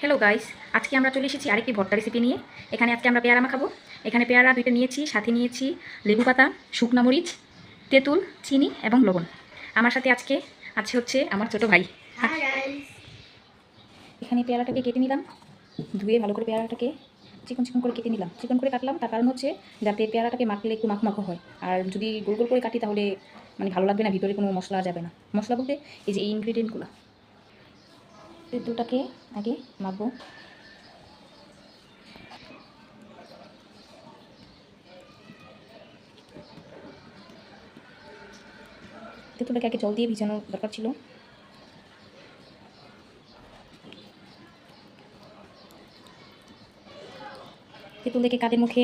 Hello guys, আজকে আমরা চলে এসেছি আরেকটি ভর্তা রেসিপি নিয়ে। এখানে আজকে আমরা পেয়ারা মাখাবো। এখানে পেয়ারা দুইটা নিয়েছি, সাথে নিয়েছি লেবু পাতা, শুকনা মরিচ, তেঁতুল, চিনি এবং লবণ। আমার সাথে আজকে হচ্ছে আমার ছোট ভাই। এখানে পেয়ারাটাকে কেটে নিলাম, ধুয়ে ভালো করে পেয়ারাটাকে চিকন চিকন করে কেটে নিলাম। চিকন করে কাটলাম তার কারণ হচ্ছে যাতে পেয়ারাটাকে মাখলে একটু মাখো হয়। আর যদি গোল গোল করে কাটি তাহলে মানে ভালো লাগবে না, ভিতরে কোনো মশলা যাবে না। মশলা বলতে এই যে এই ইনগ্রিডিয়েন্টগুলো। তেঁতুলটাকে আগে মাখবো। তেঁতুলটাকে আগে জল দিয়ে ভিজানোর দরকার ছিল। তেঁতুল দেখে কাদের মুখে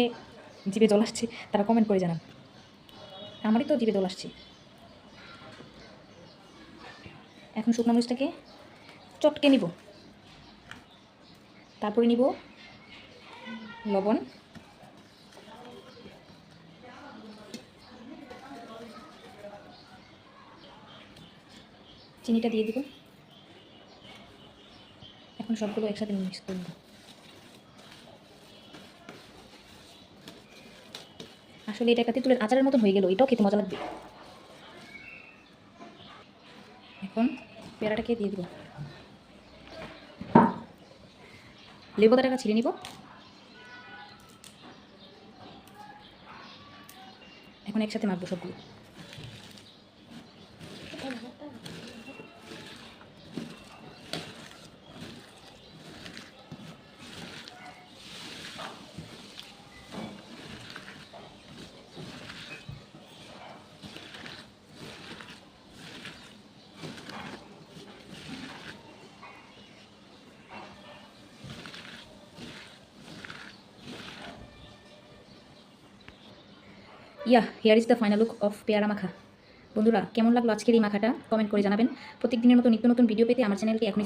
জিভে জল আসছে তারা কমেন্ট করে জানান। আমারই তো জিভে জল আসছে। এখন শুকনো মরিচটাকে চটকে নিব, তারপরে নিব লবণ, চিনিটা দিয়ে দিব। এখন সবগুলো একসাথে মিক্স করে নেব। আসলে এটা একটা তেঁতুলের আচারের মতন হয়ে গেল, এটাও খেতে মজা লাগবে। এখন পেয়ারাটাকে দিয়ে দিব, লেবু পাতাটা ছিঁড়ে নিব। এখন একসাথে মাখবো সবগুলো। Here is the final look of পেয়ারা মাখা। বন্ধুরা, কেমন লাগলো আজকের এই মাখাটা কমেন্ট করে জানাবেন। প্রত্যেক দিনের মতো নিত্য নতুন ভিডিও পেতে আমার চ্যানেলটি এখন